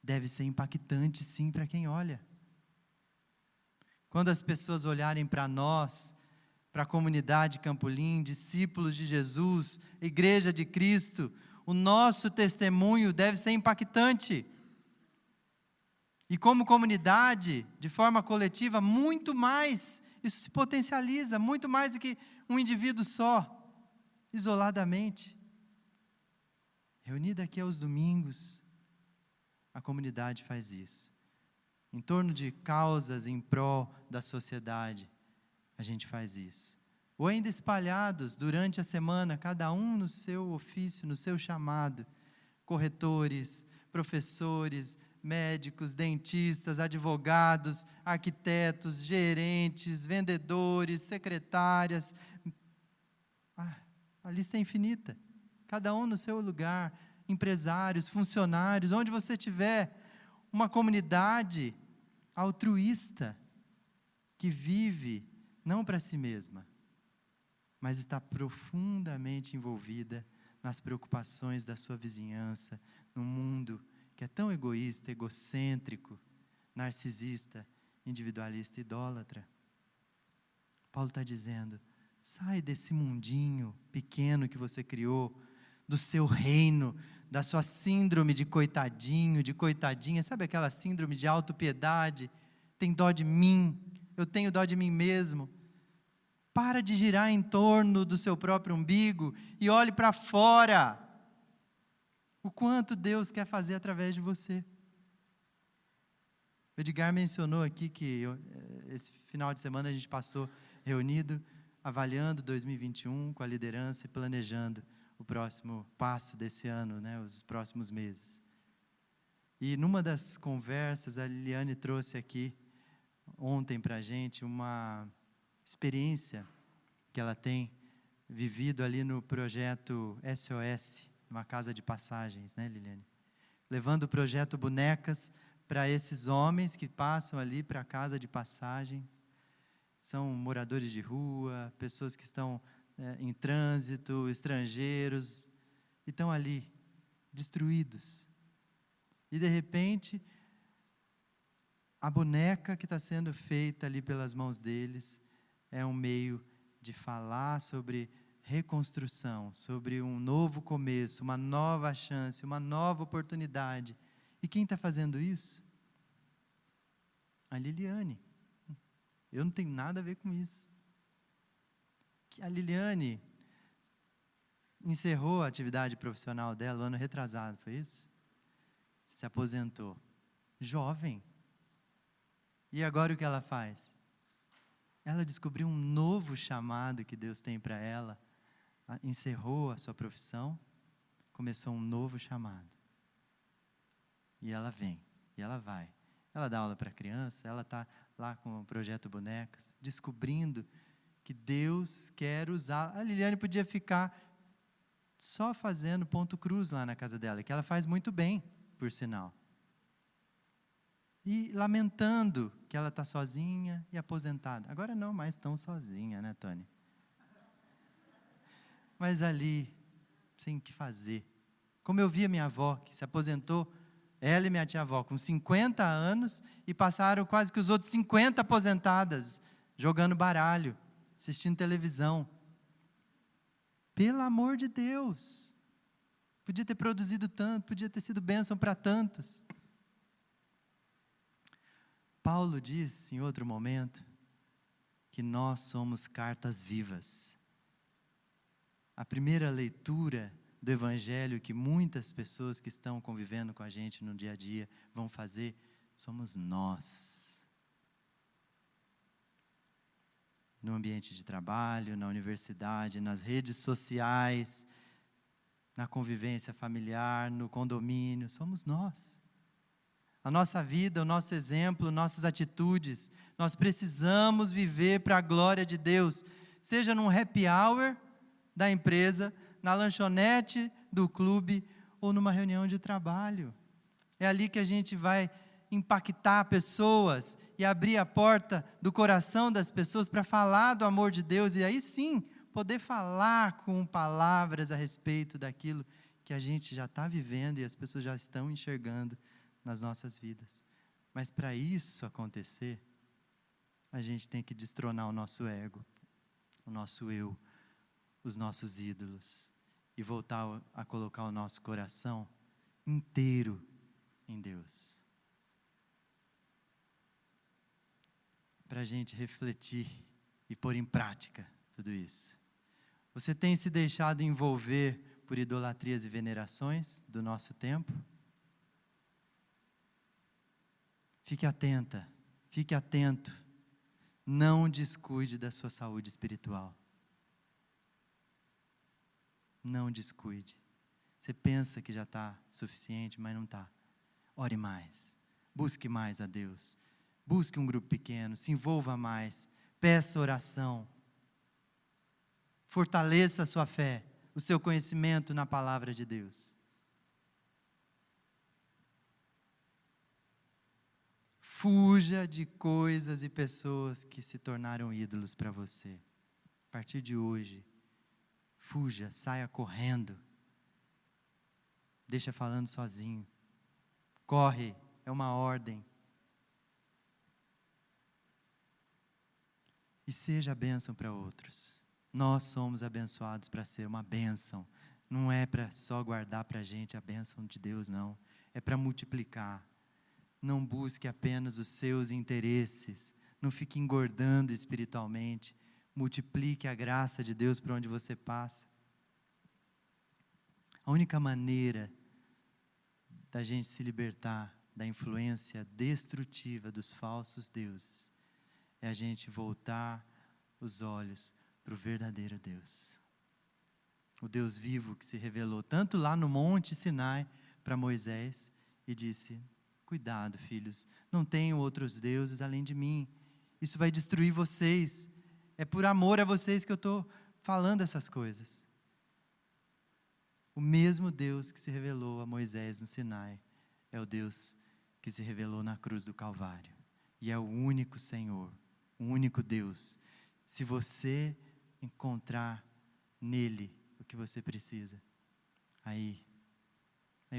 deve ser impactante, sim, para quem olha. Quando as pessoas olharem para nós, para a comunidade Campolim, discípulos de Jesus, Igreja de Cristo, o nosso testemunho deve ser impactante. E como comunidade, de forma coletiva, muito mais, isso se potencializa, muito mais do que um indivíduo só, isoladamente. Reunida aqui aos domingos, a comunidade faz isso. Em torno de causas em prol da sociedade, a gente faz isso. Ou ainda espalhados durante a semana, cada um no seu ofício, no seu chamado. Corretores, professores, médicos, dentistas, advogados, arquitetos, gerentes, vendedores, secretárias. A lista é infinita. Cada um no seu lugar. Empresários, funcionários, onde você tiver uma comunidade altruísta, que vive não para si mesma, mas está profundamente envolvida nas preocupações da sua vizinhança, num mundo que é tão egoísta, egocêntrico, narcisista, individualista, idólatra. Paulo está dizendo, sai desse mundinho pequeno que você criou, do seu reino, da sua síndrome de coitadinho, de coitadinha, sabe aquela síndrome de autopiedade? Tem dó de mim, eu tenho dó de mim mesmo. Para de girar em torno do seu próprio umbigo e olhe para fora. O quanto Deus quer fazer através de você. O Edgar mencionou aqui que esse final de semana a gente passou reunido, avaliando 2021 com a liderança e planejando o próximo passo desse ano, né, os próximos meses. E numa das conversas, a Liliane trouxe aqui ontem para a gente uma experiência que ela tem vivido ali no projeto SOS, uma casa de passagens, né, Liliane? Levando o projeto Bonecas para esses homens que passam ali para a casa de passagens. São moradores de rua, pessoas que estão em trânsito, estrangeiros, e estão ali, destruídos. E de repente, a boneca que está sendo feita ali pelas mãos deles é um meio de falar sobre reconstrução, sobre um novo começo, uma nova chance, uma nova oportunidade. E quem está fazendo isso? A Liliane. Eu não tenho nada a ver com isso. A Liliane encerrou a atividade profissional dela o ano retrasado, foi isso? Se aposentou. Jovem. E agora o que ela faz? Ela descobriu um novo chamado que Deus tem para ela, encerrou a sua profissão, começou um novo chamado. E ela vem, e ela vai. Ela dá aula para criança, ela está lá com o projeto Bonecas, descobrindo que Deus quer usar. A Liliane podia ficar só fazendo ponto cruz lá na casa dela, que ela faz muito bem, por sinal. E lamentando que ela está sozinha e aposentada. Agora não mais tão sozinha, né, Tony? Mas ali, sem o que fazer. Como eu vi a minha avó, que se aposentou, ela e minha tia-avó, com 50 anos, e passaram quase que os outros 50 aposentadas, jogando baralho, assistindo televisão. Pelo amor de Deus. Podia ter produzido tanto, podia ter sido bênção para tantos. Paulo diz, em outro momento, que nós somos cartas vivas. A primeira leitura do Evangelho que muitas pessoas que estão convivendo com a gente no dia a dia vão fazer, somos nós. No ambiente de trabalho, na universidade, nas redes sociais, na convivência familiar, no condomínio, somos nós. A nossa vida, o nosso exemplo, nossas atitudes, nós precisamos viver para a glória de Deus, seja num happy hour da empresa, na lanchonete do clube ou numa reunião de trabalho. É ali que a gente vai impactar pessoas e abrir a porta do coração das pessoas para falar do amor de Deus e aí sim, poder falar com palavras a respeito daquilo que a gente já está vivendo e as pessoas já estão enxergando nas nossas vidas. Mas para isso acontecer, a gente tem que destronar o nosso ego, o nosso eu, os nossos ídolos e voltar a colocar o nosso coração inteiro em Deus. Para a gente refletir e pôr em prática tudo isso. Você tem se deixado envolver por idolatrias e venerações do nosso tempo? Fique atenta, fique atento. Não descuide da sua saúde espiritual. Não descuide. Você pensa que já está suficiente, mas não está. Ore mais. Busque mais a Deus. Busque um grupo pequeno. Se envolva mais. Peça oração. Fortaleça a sua fé, o seu conhecimento na palavra de Deus. Fuja de coisas e pessoas que se tornaram ídolos para você. A partir de hoje, fuja, saia correndo. Deixa falando sozinho. Corre, é uma ordem. E seja bênção para outros. Nós somos abençoados para ser uma bênção. Não é para só guardar para a gente a bênção de Deus, não. É para multiplicar. Não busque apenas os seus interesses. Não fique engordando espiritualmente. multiplique a graça de Deus por onde você passa. A única maneira da gente se libertar da influência destrutiva dos falsos deuses é a gente voltar os olhos para o verdadeiro Deus. O Deus vivo que se revelou tanto lá no Monte Sinai para Moisés e disse: cuidado, filhos, não tenham outros deuses além de mim. Isso vai destruir vocês. É por amor a vocês que eu estou falando essas coisas. O mesmo Deus que se revelou a Moisés no Sinai é o Deus que se revelou na cruz do Calvário. E é o único Senhor, o único Deus. Se você encontrar nele o que você precisa, aí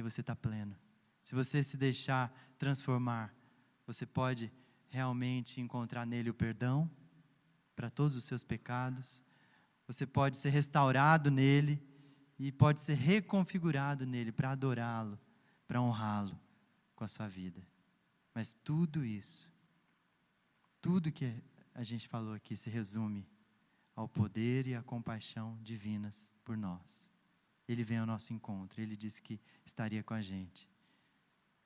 você está pleno. Se você se deixar transformar, você pode realmente encontrar nele o perdão para todos os seus pecados. Você pode ser restaurado nele e pode ser reconfigurado nele para adorá-lo, para honrá-lo com a sua vida. Mas tudo isso, tudo que a gente falou aqui se resume ao poder e à compaixão divinas por nós. Ele vem ao nosso encontro, ele disse que estaria com a gente.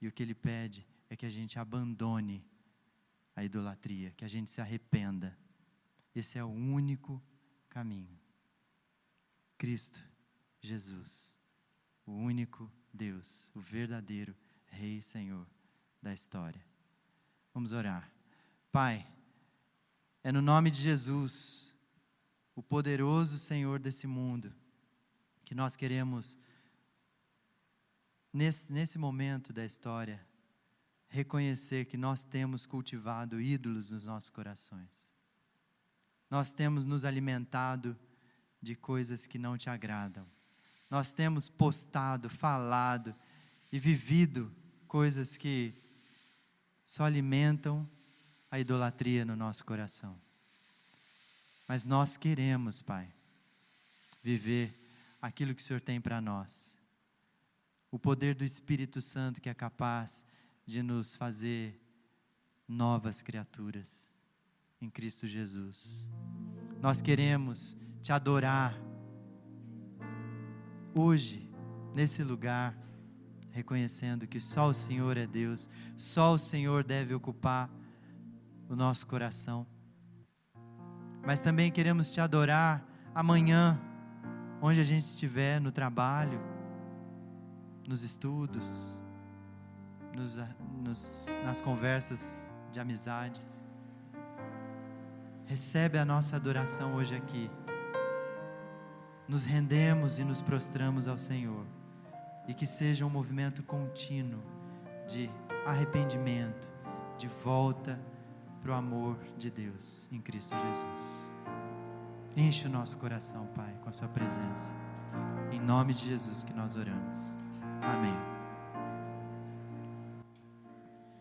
E o que ele pede é que a gente abandone a idolatria, que a gente se arrependa. Esse é o único caminho. Cristo Jesus, o único Deus, o verdadeiro Rei e Senhor da história. Vamos orar. Pai, é no nome de Jesus, o poderoso Senhor desse mundo, que nós queremos, nesse momento da história, reconhecer que nós temos cultivado ídolos nos nossos corações. Nós temos nos alimentado de coisas que não te agradam. Nós temos postado, falado e vivido coisas que só alimentam a idolatria no nosso coração. Mas nós queremos, Pai, viver aquilo que o Senhor tem para nós. O poder do Espírito Santo que é capaz de nos fazer novas criaturas em Cristo Jesus. Nós queremos te adorar hoje, nesse lugar, reconhecendo que só o Senhor é Deus, só o Senhor deve ocupar o nosso coração. Mas também queremos te adorar amanhã, onde a gente estiver, no trabalho, nos estudos, nas conversas de amizades. Recebe a nossa adoração hoje aqui. Nos rendemos e nos prostramos ao Senhor. E que seja um movimento contínuo de arrependimento, de volta para o amor de Deus em Cristo Jesus. Enche o nosso coração, Pai, com a sua presença. Em nome de Jesus que nós oramos. Amém.